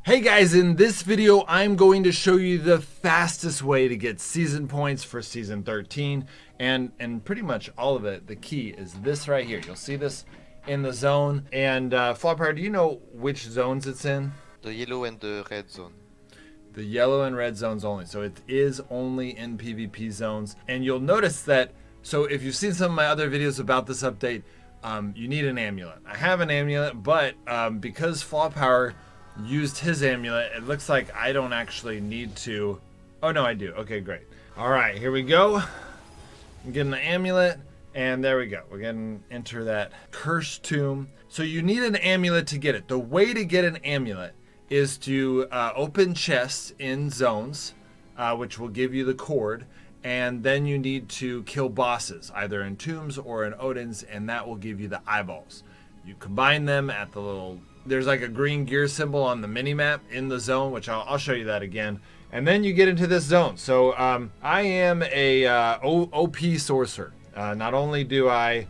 Hey guys, in this video I'm going to show you the fastest way to get season points for season 13 and pretty much all of it. The key is this right here. You'll see this in the zone. And Flopper, do you know which zones it's in? The yellow and the red zone. The yellow and red zones only. So it is only in PvP zones. And you'll notice that, so if you've seen some of my other videos about this update, you need an amulet. I have an amulet, but because Floppower used his amulet, it looks like I don't actually need to. Oh no, I do. Okay, great. All right, here we go. I'm getting the amulet, and there we go. We're gonna enter that cursed tomb. So you need an amulet to get it. The way to get an amulet is to open chests in zones, which will give you the cord, and then you need to kill bosses, either in tombs or in Odin's, and that will give you the eyeballs. You combine them at the little, there's like a green gear symbol on the mini map in the zone, which I'll show you that again. And then you get into this zone. So I am a OP sorcerer. Not only do I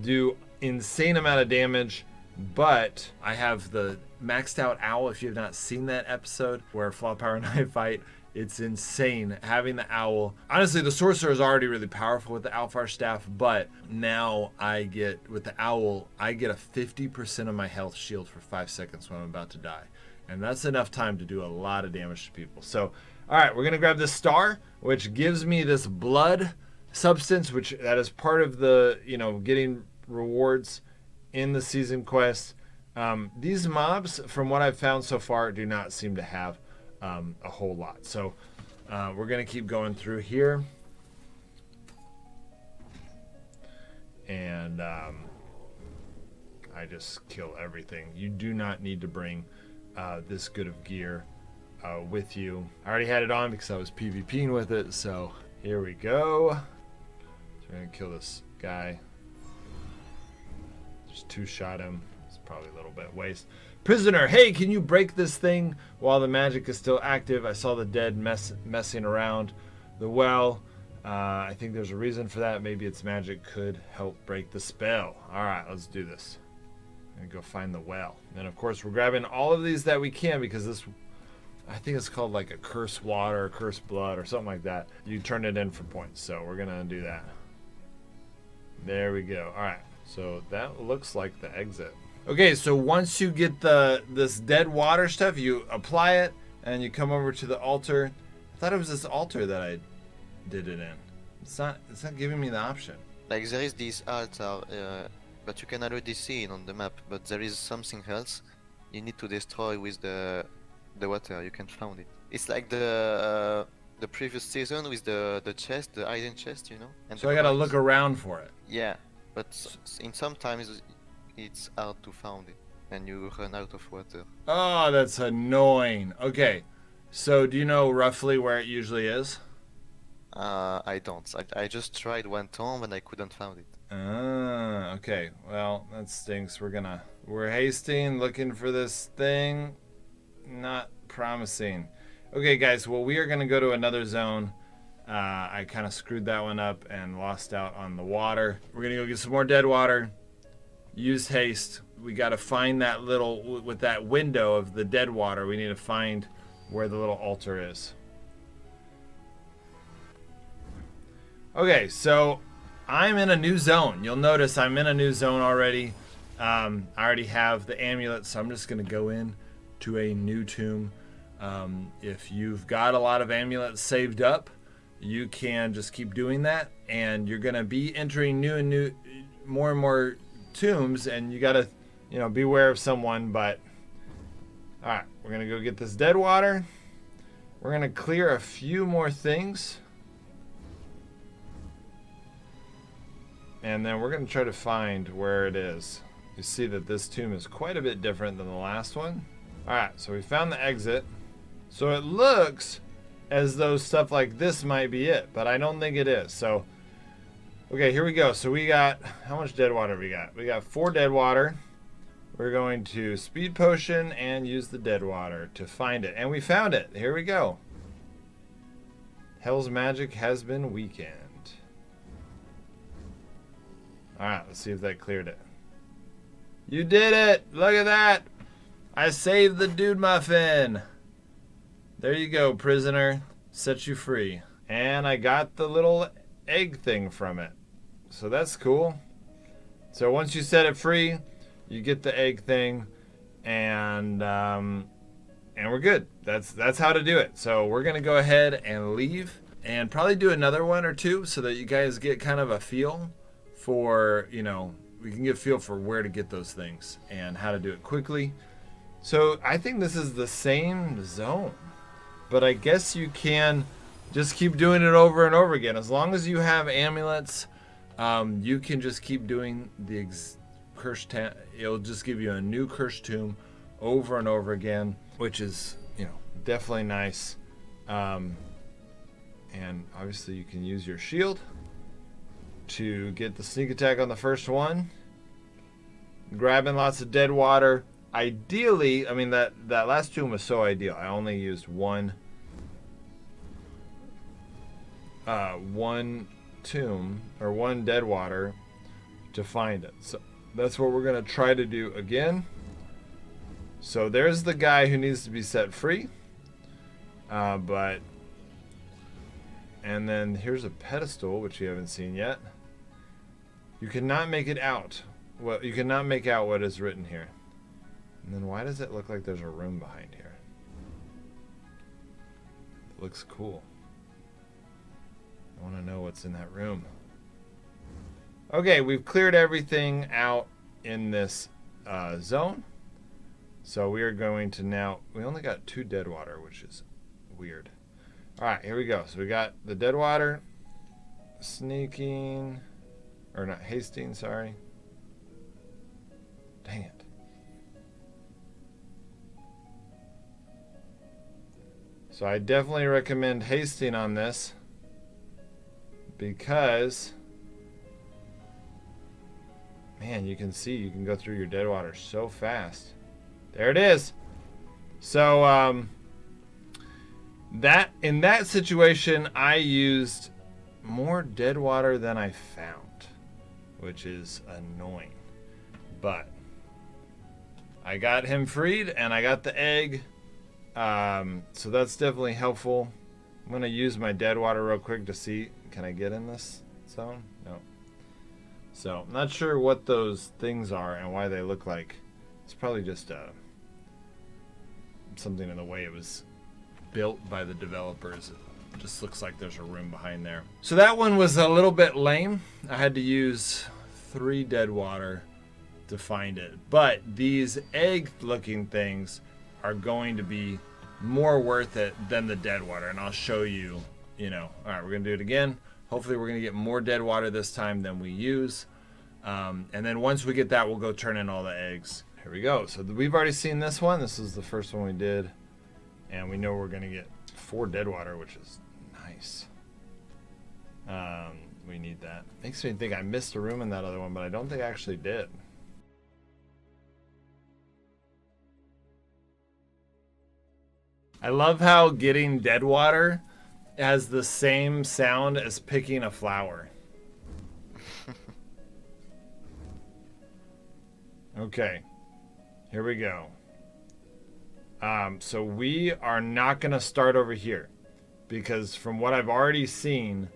do insane amount of damage, but I have the maxed out owl. If you have not seen that episode where Floppower and I fight, it's insane having the owl. Honestly, the sorcerer is already really powerful with the Alfar staff, but now I get, with the owl, I get a 50% of my health shield for 5 seconds when I'm about to die. And that's enough time to do a lot of damage to people. So, all right, we're gonna grab this star, which gives me this blood substance, which that is part of the, getting rewards in the season quest. These mobs, from what I've found so far, do not seem to have a whole lot. So we're gonna keep going through here, and I just kill everything. You do not need to bring this good of gear with you. I already had it on because I was PvPing with it. So here we go. So we're gonna kill this guy. Just two-shot him. It's probably a little bit waste. Prisoner, hey, can you break this thing while the magic is still active? I saw the dead messing around the well. I think there's a reason for that. Maybe its magic could help break the spell. All right, let's do this. I'm gonna go find the well. And of course, we're grabbing all of these that we can because this, I think it's called like a cursed water, cursed blood, or something like that. You turn it in for points, so we're gonna do that. There we go. All right, so that looks like the exit. Okay, so once you get this dead water stuff, you apply it, and you come over to the altar. I thought it was this altar that I did it in. It's not giving me the option. Like there is this altar, but you can already see it on the map. But there is something else you need to destroy with the water. You can find it. It's like the previous season with the chest, the hidden chest, And So I gotta look around for it. Yeah, but in sometimes it's hard to find it, and you run out of water. Oh, that's annoying. Okay, so do you know roughly where it usually is? I don't. I just tried one time and I couldn't find it. Ah, okay. Well, that stinks. We're hasting, looking for this thing. Not promising. Okay, guys. Well, we are gonna go to another zone. I kind of screwed that one up and lost out on the water. We're gonna go get some more dead water. Use haste. We got to find that little, with that window of the dead water, we need to find where the little altar is. Okay, so I'm in a new zone. You'll notice I'm in a new zone already. I already have the amulet, so I'm just going to go in to a new tomb. If you've got a lot of amulets saved up, you can just keep doing that, and you're going to be entering more and more tombs, and you gotta beware of someone. But all right, we're gonna go get this dead water. We're gonna clear a few more things, and then we're gonna try to find where it is. You see that this tomb is quite a bit different than the last one. All right, so we found the exit. So it looks as though stuff like this might be it, but I don't think it is. So okay, here we go. So we got, how much dead water we got? We got 4 dead water. We're going to speed potion and use the dead water to find it. And we found it. Here we go. Hell's magic has been weakened. All right, let's see if that cleared it. You did it. Look at that. I saved the dude muffin. There you go, prisoner. Set you free. And I got the little egg thing from it. So that's cool. So once you set it free, you get the egg thing, and we're good. That's how to do it. So we're gonna go ahead and leave, and probably do another one or two so that you guys get kind of a feel for, you know, we can get a feel for where to get those things and how to do it quickly. So I think this is the same zone, but I guess you can just keep doing it over and over again. As long as you have amulets, you can just keep doing the cursed it'll just give you a new cursed tomb over and over again, which is, you know, definitely nice. And obviously you can use your shield to get the sneak attack on the first one. Grabbing lots of dead water. Ideally, I mean, that last tomb was so ideal. I only used one tomb or one dead water to find it. So that's what we're gonna try to do again. So there's the guy who needs to be set free. And then here's a pedestal, which you haven't seen yet. You cannot make it out. Well, you cannot make out what is written here. And then why does it look like there's a room behind here? It looks cool. I want to know what's in that room. Okay, we've cleared everything out in this zone. So we are going to now... We only got 2 dead water, which is weird. Alright, here we go. So we got the dead water. Sneaking... Or not, hasting, sorry. Dang it. So I definitely recommend hasting on this, because, man, you can see you can go through your dead water so fast. There it is. So that in that situation I used more dead water than I found, which is annoying. But I got him freed and I got the egg. So that's definitely helpful. I'm going to use my dead water real quick to see, can I get in this zone? No. So I'm not sure what those things are and why they look like. It's probably just something in the way it was built by the developers. It just looks like there's a room behind there. So that one was a little bit lame. I had to use 3 dead water to find it. But these egg looking things are going to be more worth it than the dead water, and I'll show you, you know. All right, we're gonna do it again. Hopefully we're gonna get more dead water this time than we use, and then once we get that, we'll go turn in all the eggs. Here we go. So we've already seen this one. This is the first one we did, and we know we're gonna get 4 dead water, which is nice. We need that. Makes me think I missed a room in that other one, but I don't think I actually did. I love how getting dead water has the same sound as picking a flower. Okay, here we go. So we are not going to start over here, because from what I've already seen,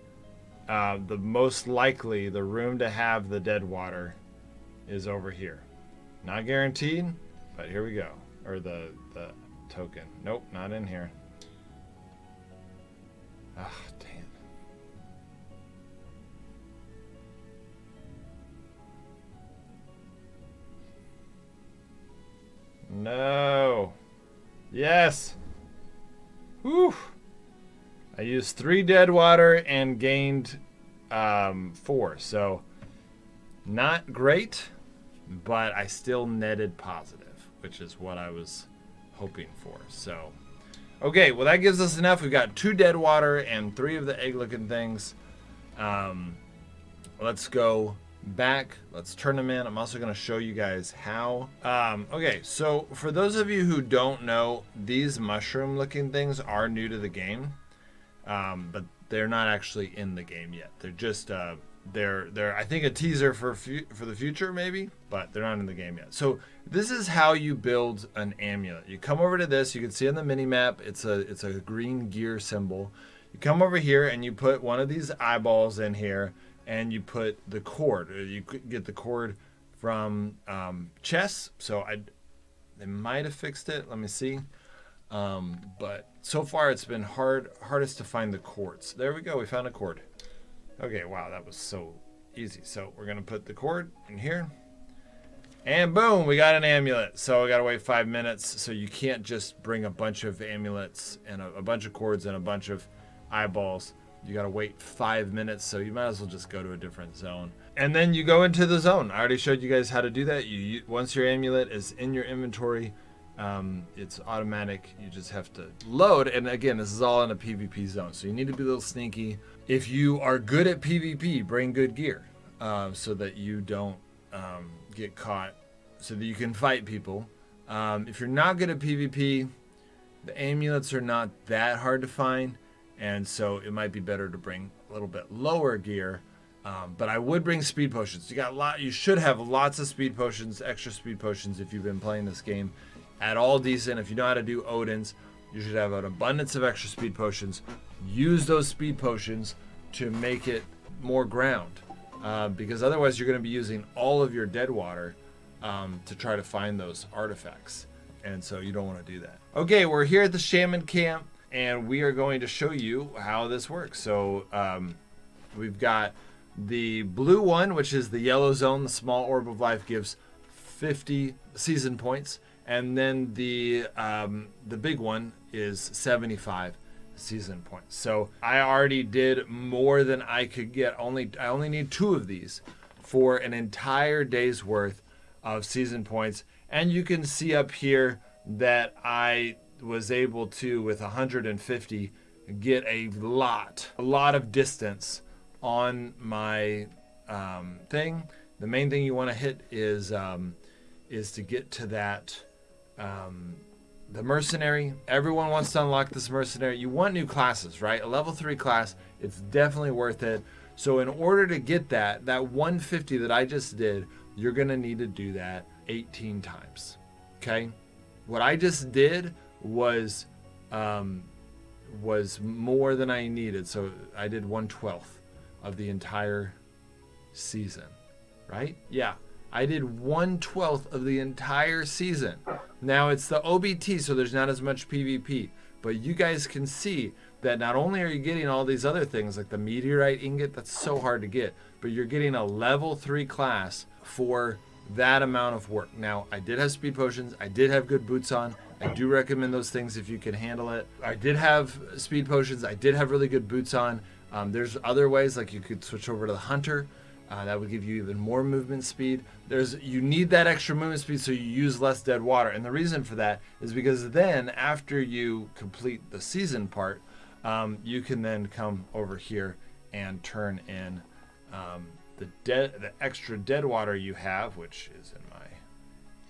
the most likely the room to have the dead water is over here. Not guaranteed, but here we go. Or the token. Nope, not in here. Ah, damn. No. Yes. Whew. I used 3 dead water and gained 4. So not great, but I still netted positive, which is what I was hoping for. So okay, well that gives us enough. We've got 2 dead water and 3 of the egg looking things. Let's go back, let's turn them in. I'm also going to show you guys how. Okay, so for those of you who don't know, these mushroom looking things are new to the game, but they're not actually in the game yet. They're just they're I think a teaser for the future maybe, but they're not in the game yet. So This is how you build an amulet. You come over to this. You can see on the mini map, it's a green gear symbol. You come over here and you put one of these eyeballs in here, and you put the cord. You get the cord from chess. So they might have fixed it. Let me see. But so far it's been hardest to find the cords. There we go. We found a cord. Okay, wow, that was so easy. So we're gonna put the cord in here. And boom, we got an amulet. So we gotta wait 5 minutes. So you can't just bring a bunch of amulets and a bunch of cords and a bunch of eyeballs. You gotta wait 5 minutes. So you might as well just go to a different zone. And then you go into the zone. I already showed you guys how to do that. Once your amulet is in your inventory, it's automatic. You just have to load. And again, this is all in a PvP zone. So you need to be a little sneaky. If you are good at PvP, bring good gear so that you don't get caught, so that you can fight people. If you're not good at PvP, the amulets are not that hard to find, and so it might be better to bring a little bit lower gear. But I would bring speed potions. You should have lots of speed potions, extra speed potions if you've been playing this game at all decent. If you know how to do Odin's, you should have an abundance of extra speed potions. Use those speed potions to make it more ground. Because otherwise you're going to be using all of your dead water to try to find those artifacts. And so you don't want to do that. Okay, we're here at the shaman camp, and we are going to show you how this works. So we've got the blue one, which is the yellow zone. The small orb of life gives 50 season points. And then the big one is 75 season points. So I already did more than I could get. I only need 2 of these for an entire day's worth of season points. And you can see up here that I was able to, with 150, get a lot of distance on my thing. The main thing you want to hit is to get to that the mercenary. Everyone wants to unlock this mercenary. You want new classes, right? A level 3 class, it's definitely worth it. So in order to get that 150 that I just did, you're gonna need to do that 18 times. Okay? What I just did was more than I needed. So I did 1/12 of the entire season, right? Yeah. I did 1/12 of the entire season. Now it's the OBT, so there's not as much PvP. But you guys can see that not only are you getting all these other things, like the meteorite ingot, that's so hard to get, but you're getting a level 3 class for that amount of work. Now, I did have speed potions. I did have good boots on. I do recommend those things if you can handle it. I did have speed potions. I did have really good boots on. There's other ways, like you could switch over to the hunter. That would give you even more movement speed. You need that extra movement speed so you use less dead water. And the reason for that is because then after you complete the season part, you can then come over here and turn in the extra dead water you have, which is in my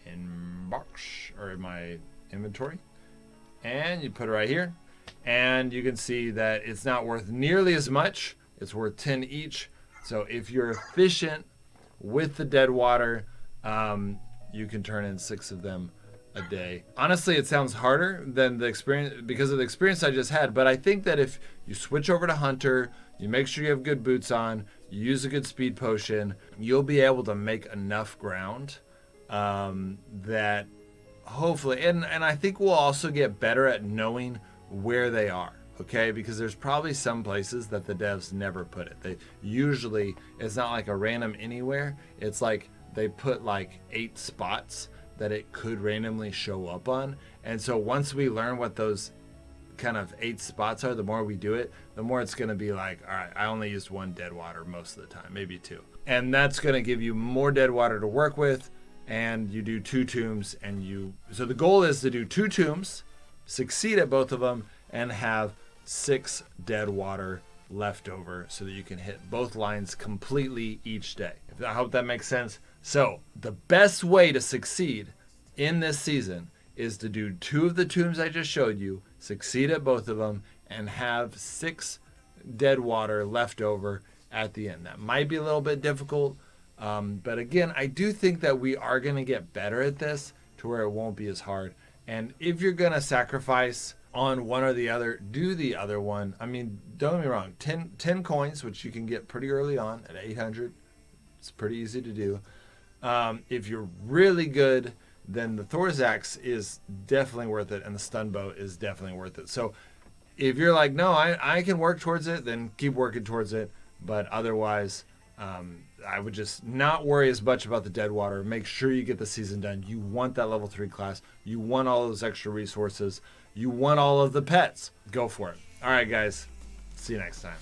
inbox or in my inventory. And you put it right here. And you can see that it's not worth nearly as much. It's worth 10 each. So if you're efficient with the dead water, you can turn in 6 of them a day. Honestly, it sounds harder than the experience because of the experience I just had. But I think that if you switch over to Hunter, you make sure you have good boots on, you use a good speed potion, you'll be able to make enough ground that hopefully, and I think we'll also get better at knowing where they are. Okay, because there's probably some places that the devs never put it. They usually, it's not like a random anywhere. It's like they put like 8 spots that it could randomly show up on. And so once we learn what those kind of 8 spots are, the more we do it, the more it's going to be like, all right, I only used 1 dead water most of the time, maybe 2. And that's going to give you more dead water to work with. And you do 2 tombs so the goal is to do 2 tombs, succeed at both of them, and have 6 dead water left over so that you can hit both lines completely each day. I hope that makes sense. So the best way to succeed in this season is to do 2 of the tombs I just showed you, succeed at both of them, and have 6 dead water left over at the end. That might be a little bit difficult, But again, I do think that we are going to get better at this to where it won't be as hard. And if you're going to sacrifice on one or the other, do the other one. I mean, don't get me wrong, 10 coins, which you can get pretty early on at 800. It's pretty easy to do. If you're really good, then the Thor's Axe is definitely worth it, and the stun bow is definitely worth it. So if you're like, no, I can work towards it, then keep working towards it. But otherwise, I would just not worry as much about the Deadwater. Make sure you get the season done. You want that level 3 class. You want all those extra resources. You want all of the pets. Go for it. All right, guys. See you next time.